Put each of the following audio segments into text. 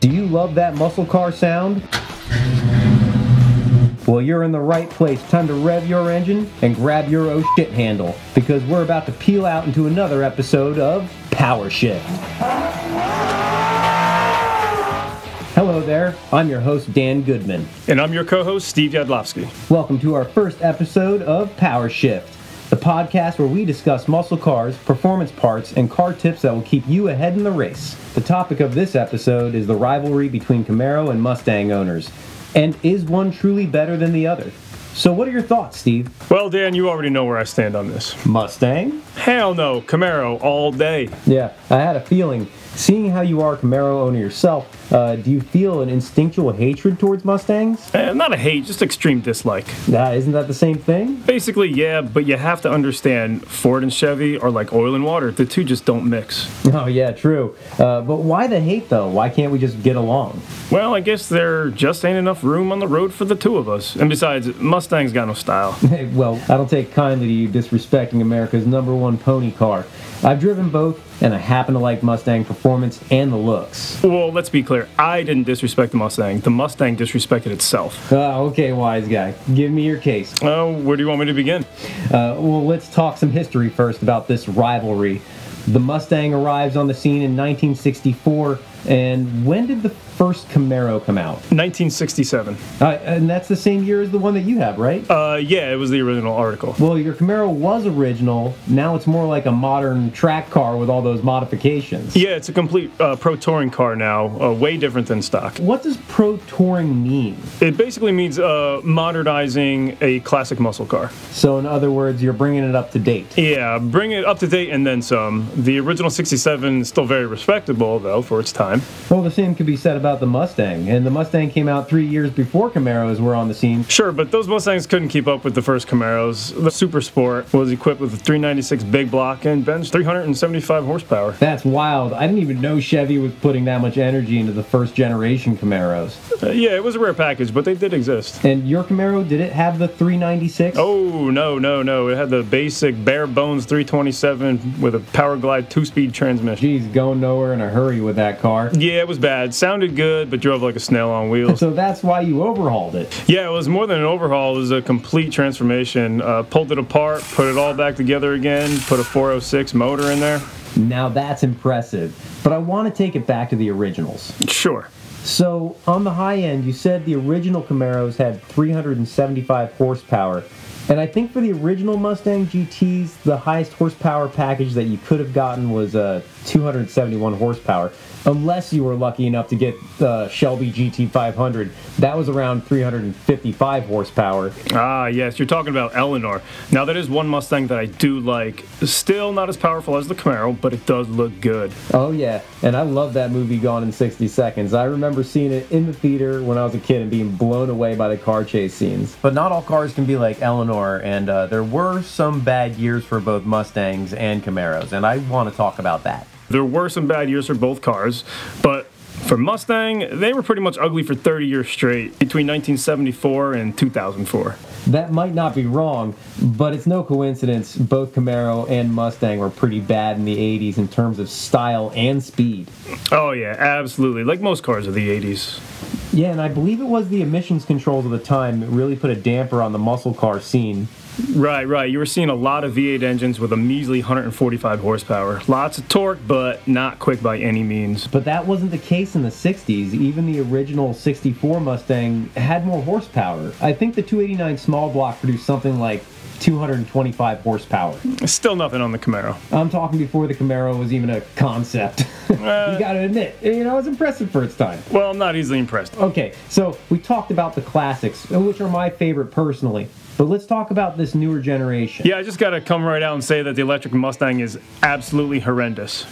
Do you love that muscle car sound? Well, you're in the right place. Time to rev your engine and grab your oh shit handle, because we're about to peel out into another episode of PowerShift. Hello there, I'm your host Dan Goodman. And I'm your co-host Steve Yadlovsky. Welcome to our first episode of PowerShift, the podcast where we discuss muscle cars, performance parts, and car tips that will keep you ahead in the race. The topic of this episode is the rivalry between Camaro and Mustang owners. And is one truly better than the other? So what are your thoughts, Steve? Well, Dan, you already know where I stand on this. Mustang? Hell no, Camaro all day. Yeah, I had a feeling. Seeing how you are a Camaro owner yourself, do you feel an instinctual hatred towards Mustangs? Not a hate, just extreme dislike. Isn't that the same thing? Basically, yeah, but you have to understand Ford and Chevy are like oil and water. The two just don't mix. Oh, yeah, true. But why the hate, though? Why can't we just get along? Well, I guess there just ain't enough room on the road for the two of us. And besides, Mustang's got no style. Well, I don't take kindly to you disrespecting America's #1 pony car. I've driven both, and I happen to like Mustang performance and the looks. Well, let's be clear. I didn't disrespect the Mustang. The Mustang disrespected itself. Okay, wise guy. Give me your case. Where do you want me to begin? Well, let's talk some history first about this rivalry. The Mustang arrives on the scene in 1964, and when did the first Camaro come out? 1967. And that's the same year as the one that you have, right? Yeah, it was the original article. Well, your Camaro was original. Now it's more like a modern track car with all those modifications. Yeah, it's a complete pro touring car now, way different than stock. What does pro touring mean? It basically means modernizing a classic muscle car. So in other words, you're bringing it up to date. Yeah, bring it up to date and then some. The original 67 is still very respectable, though, for its time. Well, the same could be said about the Mustang, and the Mustang came out 3 years before Camaros were on the scene. Sure, but those Mustangs couldn't keep up with the first Camaros. The Super Sport was equipped with a 396 big block and benched 375 horsepower. That's wild. I didn't even know Chevy was putting that much energy into the first generation Camaros. Yeah, it was a rare package, but they did exist. And your Camaro, did it have the 396? Oh, no. It had the basic bare bones 327 with a Power Glide 2-speed transmission. Geez, going nowhere in a hurry with that car. Yeah, it was bad. Sounded good, but drove like a snail on wheels. So that's why you overhauled it. Yeah, it was more than an overhaul. It was a complete transformation. Pulled it apart, put it all back together again, put a 406 motor in there. Now that's impressive. But I want to take it back to the originals. Sure. So on the high end, you said the original Camaros had 375 horsepower. And I think for the original Mustang GTs, the highest horsepower package that you could have gotten was 271 horsepower. Unless you were lucky enough to get the Shelby GT500. That was around 355 horsepower. Ah, yes, you're talking about Eleanor. Now, that is one Mustang that I do like. Still not as powerful as the Camaro, but it does look good. Oh, yeah, and I love that movie Gone in 60 Seconds. I remember seeing it in the theater when I was a kid and being blown away by the car chase scenes. But not all cars can be like Eleanor, and there were some bad years for both Mustangs and Camaros, and I want to talk about that. There were some bad years for both cars, but for Mustang, they were pretty much ugly for 30 years straight, between 1974 and 2004. That might not be wrong, but it's no coincidence both Camaro and Mustang were pretty bad in the 80s in terms of style and speed. Oh yeah, absolutely, like most cars of the 80s. Yeah, and I believe it was the emissions controls of the time that really put a damper on the muscle car scene. Right. You were seeing a lot of V8 engines with a measly 145 horsepower. Lots of torque, but not quick by any means. But that wasn't the case in the 60s. Even the original 64 Mustang had more horsepower. I think the 289 small block produced something like 225 horsepower. Still nothing on the Camaro. I'm talking before the Camaro was even a concept. You gotta admit, it's impressive for its time. Well, I'm not easily impressed. Okay, so we talked about the classics, which are my favorite personally. But let's talk about this newer generation. Yeah, I just gotta come right out and say that the electric Mustang is absolutely horrendous.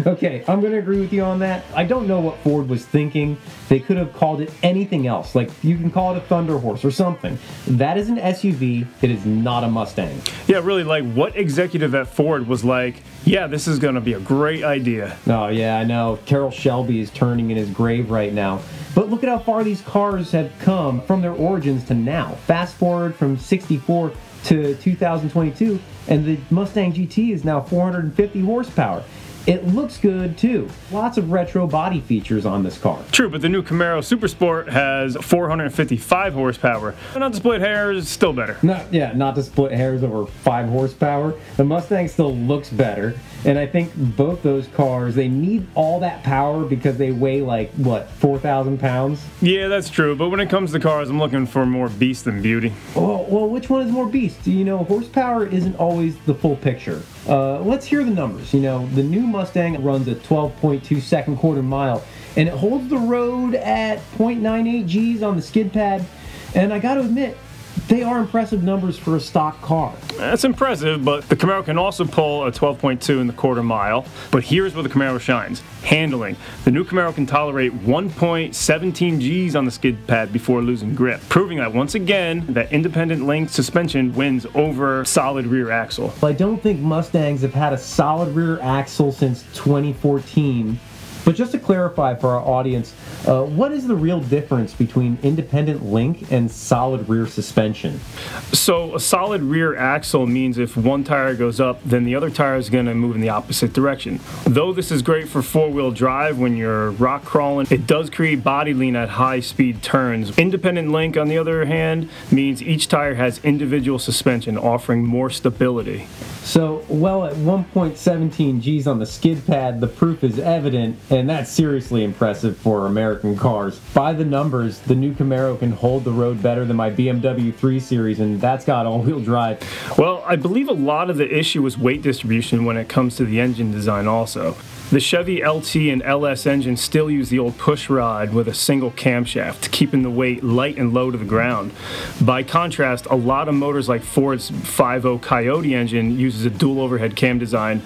Okay, I'm going to agree with you on that. I don't know what Ford was thinking. They could have called it anything else. Like, you can call it a Thunder Horse or something. That is an SUV. It is not a Mustang. Yeah, really, like, what executive at Ford was like, yeah, this is going to be a great idea? Oh, yeah, I know. Carroll Shelby is turning in his grave right now. But look at how far these cars have come from their origins to now. Fast forward from 64 to 2022, and the Mustang GT is now 450 horsepower. it looks good too. Lots of retro body features on this car. True, but the new Camaro Super Sport has 455 horsepower. Not to split hairs, still better. Not to split hairs over 5 horsepower. The Mustang still looks better, and I think both those cars, they need all that power because they weigh like, what, 4,000 pounds? Yeah, that's true, but when it comes to cars, I'm looking for more beast than beauty. Well, which one is more beast? You know, horsepower isn't always the full picture. Let's hear the numbers. You know, the new Mustang runs a 12.2 second quarter mile, and it holds the road at 0.98 Gs on the skid pad, and I gotta admit, they are impressive numbers for a stock car. That's impressive, but the Camaro can also pull a 12.2 in the quarter mile. But here's where the Camaro shines. Handling. The new Camaro can tolerate 1.17 Gs on the skid pad before losing grip, proving that once again, that independent link suspension wins over solid rear axle. I don't think Mustangs have had a solid rear axle since 2014. But just to clarify for our audience, what is the real difference between independent link and solid rear suspension? So a solid rear axle means if one tire goes up, then the other tire is going to move in the opposite direction. Though this is great for four-wheel drive when you're rock crawling, it does create body lean at high-speed turns. Independent link, on the other hand, means each tire has individual suspension, offering more stability. So, well, at 1.17 Gs on the skid pad, the proof is evident, and that's seriously impressive for American cars. By the numbers, the new Camaro can hold the road better than my BMW 3 Series, and that's got all-wheel drive. Well, I believe a lot of the issue was weight distribution when it comes to the engine design also. The Chevy LT and LS engines still use the old push rod with a single camshaft, keeping the weight light and low to the ground. By contrast, a lot of motors like Ford's 5.0 Coyote engine uses a dual overhead cam design,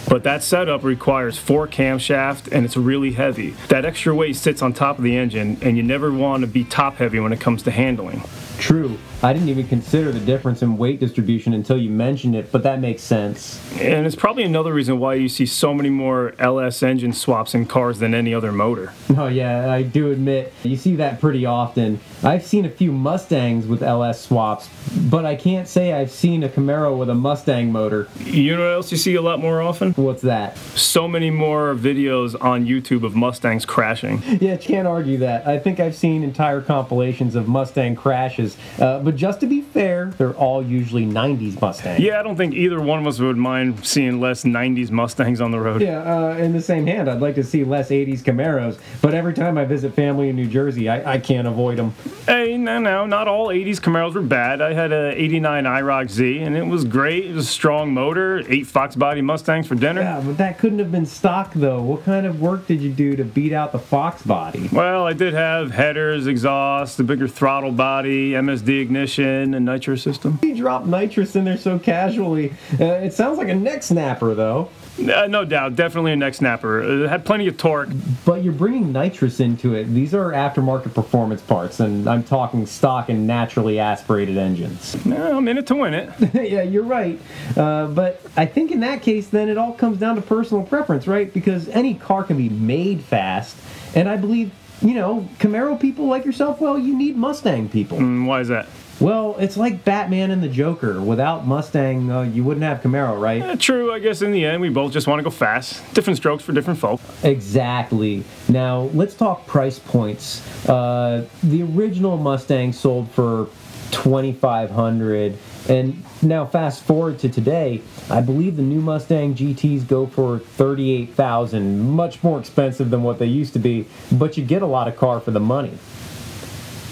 but that setup requires 4 camshaft and it's really heavy. That extra weight sits on top of the engine, and you never want to be top heavy when it comes to handling. True. I didn't even consider the difference in weight distribution until you mentioned it, but that makes sense. And it's probably another reason why you see so many more LS engine swaps in cars than any other motor. Oh yeah, I do admit, you see that pretty often. I've seen a few Mustangs with LS swaps, but I can't say I've seen a Camaro with a Mustang motor. You know what else you see a lot more often? What's that? So many more videos on YouTube of Mustangs crashing. Yeah, can't argue that. I think I've seen entire compilations of Mustang crashes, but just to be fair, they're all usually 90s Mustangs. Yeah, I don't think either one of us would mind seeing less 90s Mustangs on the road. Yeah, in the same hand, I'd like to see less 80s Camaros, but every time I visit family in New Jersey, I can't avoid them. Hey, no, not all 80s Camaros were bad. I had a 89 IROC Z, and it was great. It was a strong motor, 8 Fox body Mustangs for dinner. Yeah, but that couldn't have been stock, though. What kind of work did you do to beat out the Fox body? Well, I did have headers, exhaust, a bigger throttle body, MSD ignition, and nitro system. You dropped nitrous in there so casually. It sounds like a neck snapper, though. No doubt, definitely a neck snapper. It had plenty of torque. But you're bringing nitrous into it. These are aftermarket performance parts, and I'm talking stock and naturally aspirated engines. No, I'm in it to win it. Yeah, you're right. But I think in that case, then it all comes down to personal preference, right? Because any car can be made fast, and I believe, you know, Camaro people like yourself, well, you need Mustang people. Why is that? Well, it's like Batman and the Joker. Without Mustang, you wouldn't have Camaro, right? True, I guess in the end, we both just want to go fast. Different strokes for different folk. Exactly. Now, let's talk price points. The original Mustang sold for $2,500, and now fast forward to today, I believe the new Mustang GTs go for $38,000, much more expensive than what they used to be, but you get a lot of car for the money.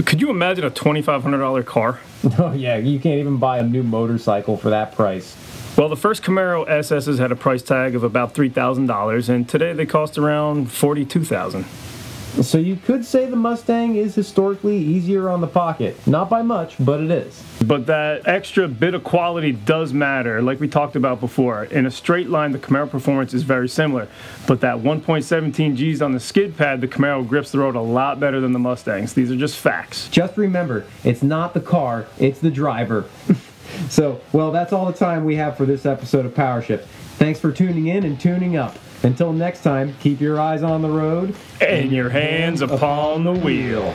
Could you imagine a $2,500 car? Oh yeah, you can't even buy a new motorcycle for that price. Well, the first Camaro SS's had a price tag of about $3,000, and today they cost around $42,000. So you could say the Mustang is historically easier on the pocket. Not by much, but it is. But that extra bit of quality does matter, like we talked about before. In a straight line, the Camaro performance is very similar. But that 1.17 Gs on the skid pad, the Camaro grips the road a lot better than the Mustangs. These are just facts. Just remember, it's not the car, it's the driver. So, well, that's all the time we have for this episode of PowerShift. Thanks for tuning in and tuning up. Until next time, keep your eyes on the road and your hands upon the wheel.